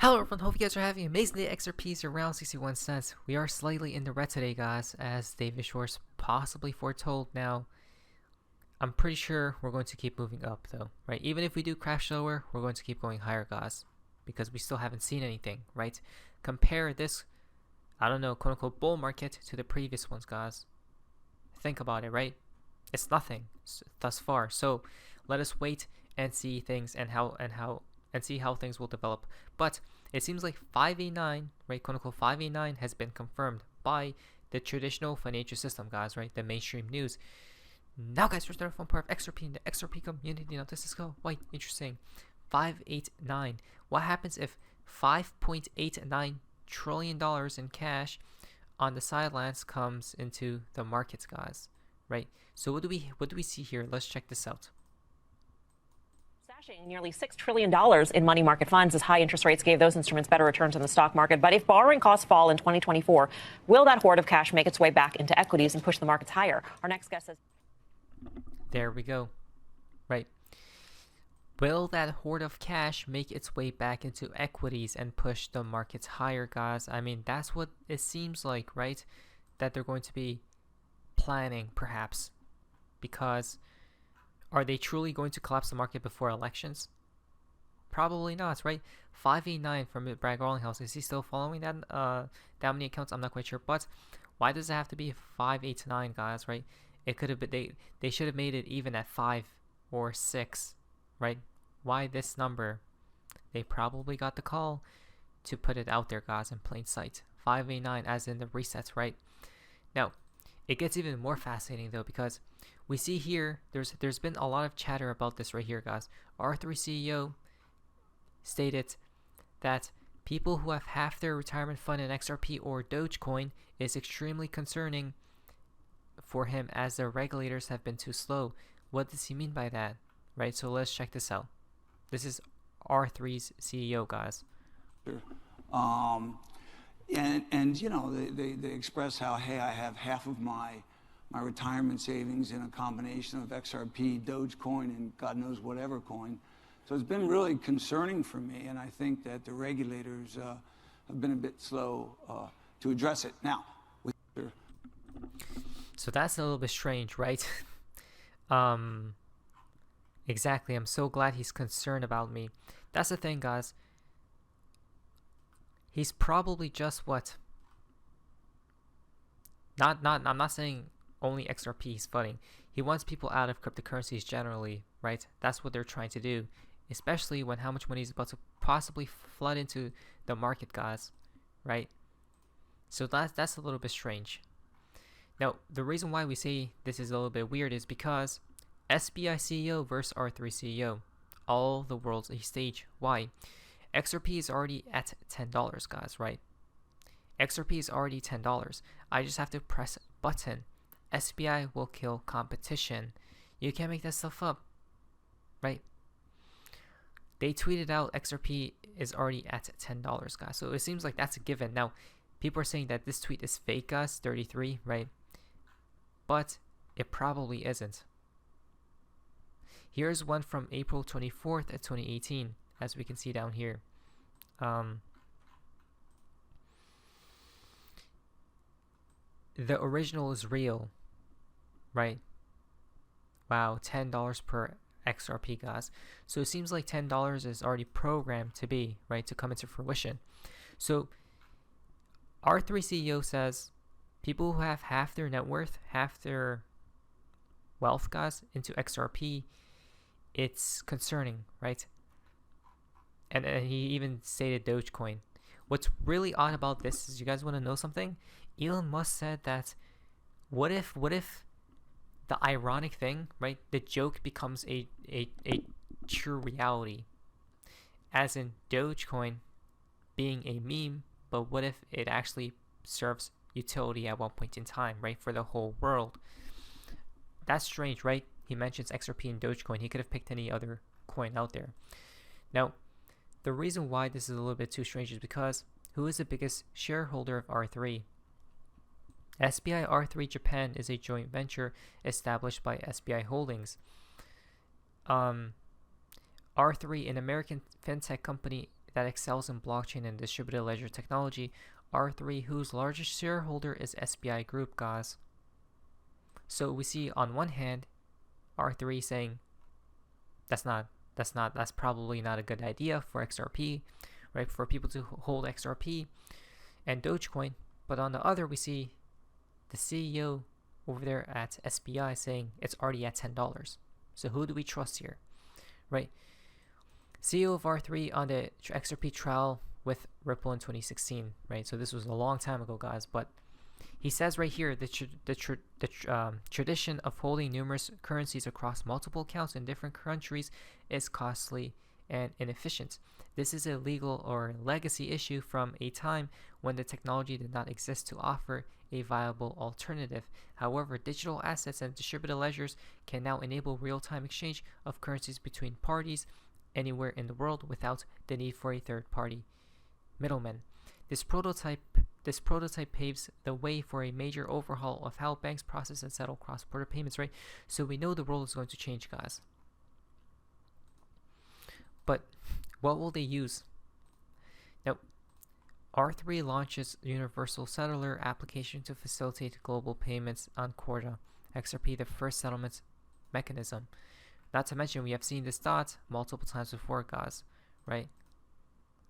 Hello everyone, hope you guys are having an amazing day. XRP is around 61 cents. We are slightly in the red today, guys, as David Shorts possibly foretold. Now, I'm pretty sure we're going to keep moving up though, right? Even if we do crash lower, we're going to keep going higher, guys, because we still haven't seen anything, right? Compare this, I don't know, quote unquote bull market to the previous ones, guys. Think about it, right? It's nothing thus far. So let us wait and see things and see how things will develop. But it seems like 589, right, quote unquote 589 has been confirmed by the traditional financial system, guys, right? The mainstream news. Now, guys, we're starting from part of XRP in the XRP community. Now, this is quite interesting. 589. What happens if $5.89 trillion in cash on the sidelines comes into the markets, guys? Right. So what do we see here? Let's check this out. Stashing nearly $6 trillion in money market funds as high interest rates gave those instruments better returns in the stock market. But if borrowing costs fall in 2024, will that hoard of cash make its way back into equities and push the markets higher? Our next guest says. There we go. Right. Will that hoard of cash make its way back into equities and push the markets higher, guys? I mean, that's what it seems like, right? That they're going to be planning, perhaps, because are they truly going to collapse the market before elections? Probably not, right? 589 from Bragg Garlinghouse. Is he still following that many accounts? I'm not quite sure. But why does it have to be 589, guys, right? It could have been they should have made it even at 5 or 6, right? Why this number? They probably got the call to put it out there, guys, in plain sight. 589 as in the resets, right? Now, it gets even more fascinating though, because we see here there's been a lot of chatter about this right here, guys. R3 CEO stated that people who have half their retirement fund in XRP or Dogecoin is extremely concerning for him, as the regulators have been too slow. What does he mean by that? Right, so let's check this out. This is R3's CEO, guys. And you know, they express how, hey, I have half of my retirement savings in a combination of XRP, Dogecoin, and God knows whatever coin. So it's been really concerning for me, and I think that the regulators have been a bit slow to address it. Now, so that's a little bit strange, right? Exactly. I'm so glad he's concerned about me. That's the thing, guys. He's probably just what? I'm not saying only XRP he's flooding. He wants people out of cryptocurrencies generally, right? That's what they're trying to do, especially when how much money is about to possibly flood into the market, guys, right? So that's a little bit strange. Now, the reason why we say this is a little bit weird is because SBI CEO versus R3 CEO, all the world's a stage. Why? XRP is already at $10, guys, right? XRP is already $10. I just have to press a button. SBI will kill competition. You can't make that stuff up, right? They tweeted out XRP is already at $10, guys. So it seems like that's a given. Now, people are saying that this tweet is fake, guys, 33, right? But it probably isn't. Here's one from April 24th of 2018, as we can see down here. The original is real, right? Wow, $10 per XRP, guys. So it seems like $10 is already programmed to be, right, to come into fruition. So R3 CEO says people who have half their net worth, half their wealth, guys, into XRP, it's concerning, right? And he even stated Dogecoin. What's really odd about this is, you guys want to know something? Elon Musk said that what if the ironic thing, right? The joke becomes a true reality. As in Dogecoin being a meme, but what if it actually serves utility at one point in time, right? For the whole world. That's strange, right? He mentions XRP and Dogecoin. He could have picked any other coin out there. Now, the reason why this is a little bit too strange is because who is the biggest shareholder of R3? SBI R3 Japan is a joint venture established by SBI Holdings. R3, an American fintech company that excels in blockchain and distributed ledger technology, R3, whose largest shareholder is SBI Group, guys. So we see on one hand, R3 saying that's probably not a good idea for XRP, right? For people to hold XRP and Dogecoin. But on the other, we see the CEO over there at SBI saying it's already at $10. So who do we trust here, right? CEO of R3 on the XRP trial with Ripple in 2016, right? So this was a long time ago, guys. But he says right here the tradition of holding numerous currencies across multiple accounts in different countries is costly and inefficient. This is a legal or legacy issue from a time when the technology did not exist to offer a viable alternative. However, digital assets and distributed ledgers can now enable real-time exchange of currencies between parties anywhere in the world without the need for a third-party middleman. This prototype paves the way for a major overhaul of how banks process and settle cross-border payments, right? So we know the world is going to change, guys. But what will they use? Now, R3 launches Universal Settler application to facilitate global payments on Corda, XRP, the first settlement mechanism. Not to mention, we have seen this dot multiple times before, guys, right?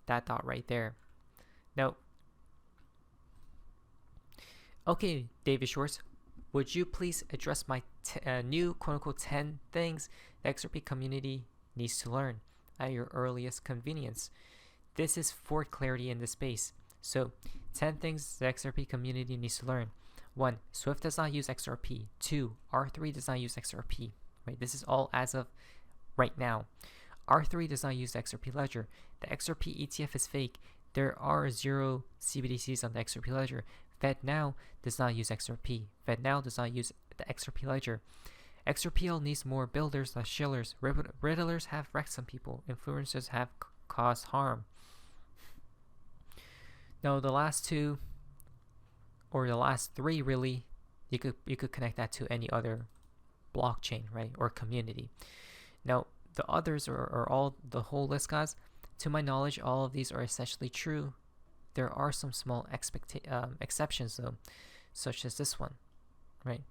That dot right there. Now, okay, David Schwartz, would you please address my new quote-unquote 10 things the XRP community needs to learn at your earliest convenience? This is for clarity in this space. So, 10 things the XRP community needs to learn. 1. Swift does not use XRP. 2. R3 does not use XRP. Right? This is all as of right now. R3 does not use the XRP ledger. The XRP ETF is fake. There are 0 CBDCs on the XRP ledger. FedNow does not use XRP. FedNow does not use the XRP ledger. XRPL needs more builders, less shillers. Riddlers have wrecked some people. Influencers have caused harm. Now the last two, or the last three really, you could connect that to any other blockchain, right, or community. Now the others are all the whole list, guys. To my knowledge, all of these are essentially true. There are some small exceptions though, such as this one, right?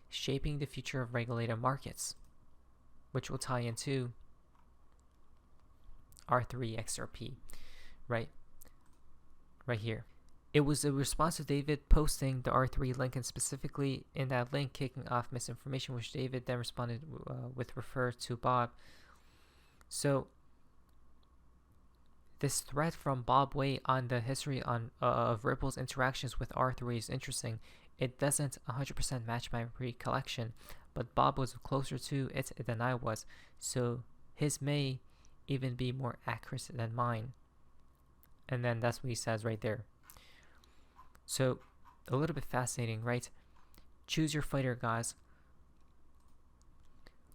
Shaping the future of regulated markets, which will tie into R3 XRP, right? Right here. It was a response to David posting the R3 link, and specifically in that link kicking off misinformation, which David then responded with refer to Bob. So this thread from Bob Way on the history of Ripple's interactions with R3 is interesting. It doesn't 100% match my recollection, but Bob was closer to it than I was, so his may even be more accurate than mine. And then that's what he says right there. So, a little bit fascinating, right? Choose your fighter, guys.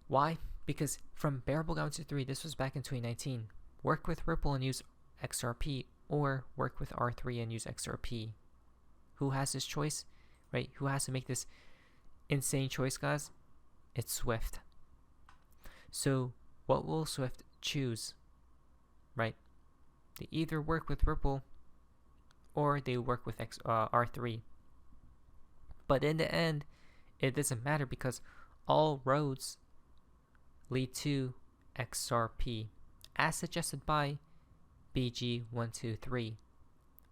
Why? Because from Bearable Down to 3, this was back in 2019. Work with Ripple and use XRP, or work with R3 and use XRP. Who has this choice, right? Who has to make this insane choice, guys? It's Swift. So, what will Swift choose, right? They either work with Ripple or they work with R3. But in the end, it doesn't matter because all roads lead to XRP, as suggested by BG123.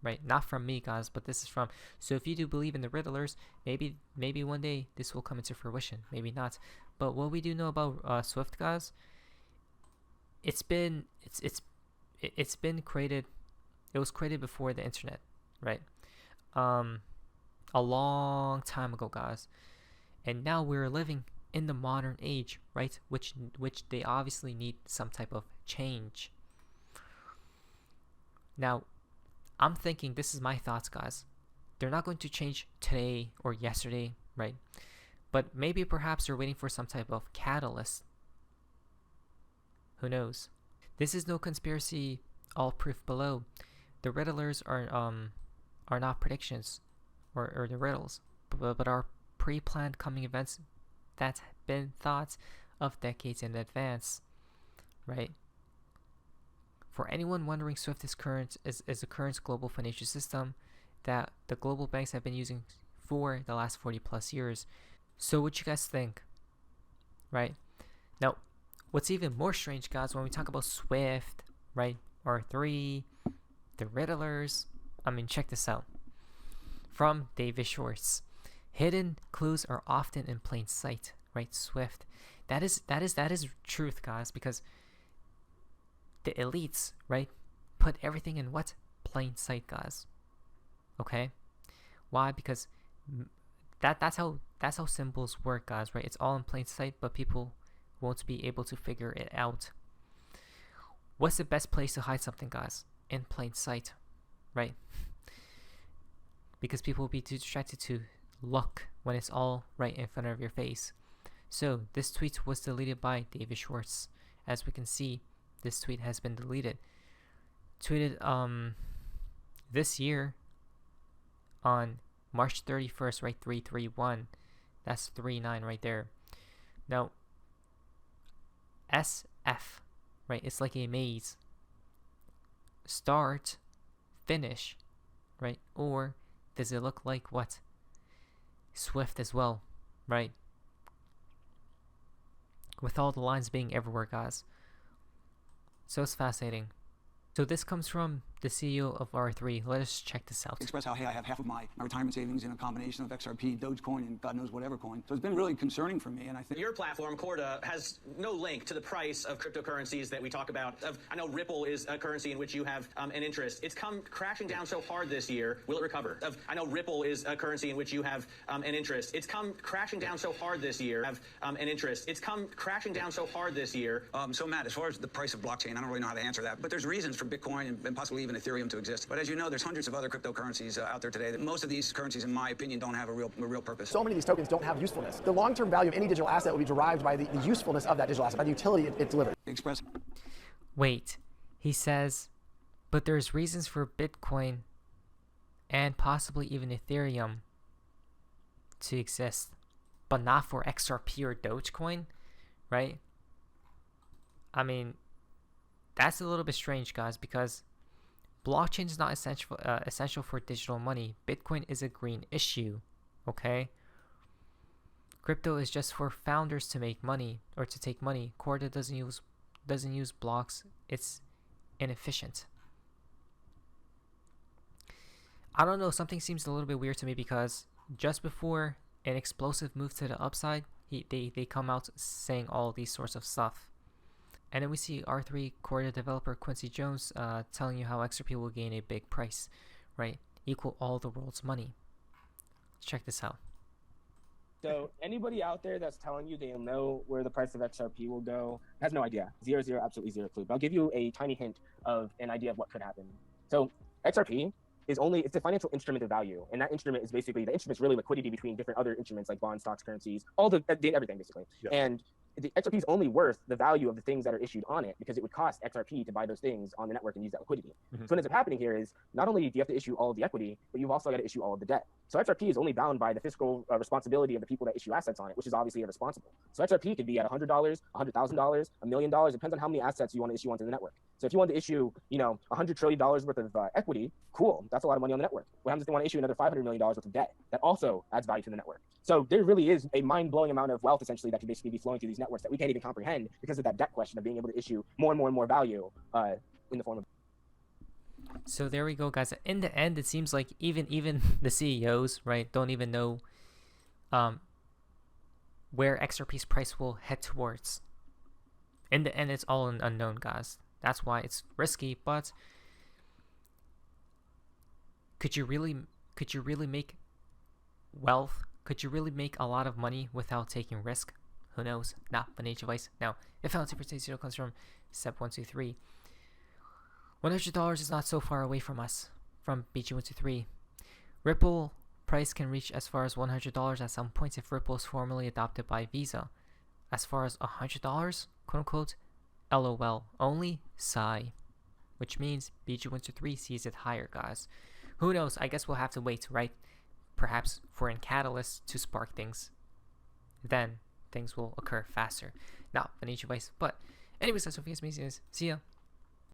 Right? Not from me, guys, but this is from. So if you do believe in the Riddlers, maybe one day this will come into fruition. Maybe not. But what we do know about Swift, guys, it's been created. It was created before the internet, right? A long time ago, guys, and now we're living in the modern age, right? Which they obviously need some type of change. Now, I'm thinking, this is my thoughts, guys. They're not going to change today or yesterday, right? But maybe perhaps they're waiting for some type of catalyst. Who knows? This is no conspiracy. All proof below. The Riddlers are not predictions or the riddles, but are pre-planned coming events that have been thought of decades in advance, right? For anyone wondering, SWIFT is the current global financial system that the global banks have been using for the last 40 plus years. So what you guys think? Right? Now, what's even more strange, guys, when we talk about SWIFT, right? R3, the Riddlers. I mean, check this out. From David Schwartz. Hidden clues are often in plain sight, right? SWIFT. That is truth, guys, because the elites, right, put everything in what? Plain sight, guys. Okay? Why? Because that's how symbols work, guys, right? It's all in plain sight, but people won't be able to figure it out. What's the best place to hide something, guys? In plain sight, right? Because people will be too distracted to look when it's all right in front of your face. So this tweet was deleted by David Schwartz. As we can see, this tweet has been deleted. Tweeted this year on March 31st, right? 331. That's 39 right there. Now, SF, right? It's like a maze. Start, finish, right? Or does it look like what? SWIFT as well, right? With all the lines being everywhere, guys. So it's fascinating. So this comes from the CEO of R3. Let us check this out. Express how, hey, I have half of my retirement savings in a combination of XRP, Dogecoin, and God knows whatever coin. So it's been really concerning for me, and I think your platform, Corda, has no link to the price of cryptocurrencies that we talk about. I know Ripple is a currency in which you have an interest. It's come crashing down so hard this year. Will it recover? I know Ripple is a currency in which you have an interest. It's come crashing down so hard this year. Have an interest. It's come crashing down so hard this year. So Matt, as far as the price of blockchain, I don't really know how to answer that, but there's reasons for Bitcoin and possibly even Ethereum to exist. But as you know, there's hundreds of other cryptocurrencies out there today that most of these currencies, in my opinion, don't have a real purpose. So many of these tokens don't have usefulness. The long-term value of any digital asset will be derived by the usefulness of that digital asset, by the utility it delivers. Express. Wait, he says, but there's reasons for Bitcoin and possibly even Ethereum to exist, but not for XRP or Dogecoin, right? I mean, that's a little bit strange, guys, because blockchain is not essential for digital money. Bitcoin is a green issue, okay? Crypto is just for founders to make money or to take money. Corda doesn't use blocks. It's inefficient. I don't know, something seems a little bit weird to me because just before an explosive move to the upside, they come out saying all these sorts of stuff. And then we see R3 Corda developer Quincy Jones telling you how XRP will gain a big price, right? Equal all the world's money. Let's check this out. So anybody out there that's telling you they'll know where the price of XRP will go has no idea. Absolutely zero clue. But I'll give you a tiny hint of an idea of what could happen. So XRP it's a financial instrument of value. And that instrument is basically, the instrument's really liquidity between different other instruments like bonds, stocks, currencies, everything basically. Yeah. And the XRP is only worth the value of the things that are issued on it because it would cost XRP to buy those things on the network and use that liquidity. Mm-hmm. So what ends up happening here is not only do you have to issue all of the equity, but you've also got to issue all of the debt. So XRP is only bound by the fiscal responsibility of the people that issue assets on it, which is obviously irresponsible. So XRP could be at $100, $100,000, $1 million, depends on how many assets you want to issue onto the network. So if you want to issue, $100 trillion worth of equity, cool, that's a lot of money on the network. What happens if they want to issue another $500 million worth of debt? That also adds value to the network. So there really is a mind-blowing amount of wealth essentially that could basically be flowing through these networks that we can't even comprehend because of that debt question of being able to issue more and more and more value in the form of. So there we go, guys. In the end, it seems like even the CEOs, right, don't even know where XRP's price will head towards. In the end, it's all an unknown, guys. That's why it's risky. But could you really make wealth? Could you really make a lot of money without taking risk? Who knows? Not financial advice. Now, if penalty for today's video comes from Sep123. $100 is not so far away from us. From BG123. Ripple price can reach as far as $100 at some points if Ripple is formally adopted by Visa. As far as $100, quote unquote, LOL. Only sigh. Which means BG123 sees it higher, guys. Who knows? I guess we'll have to wait, right? Perhaps for a catalyst to spark things. Then things will occur faster. Not financial advice. But anyways, that's what you guys amazing is. See ya.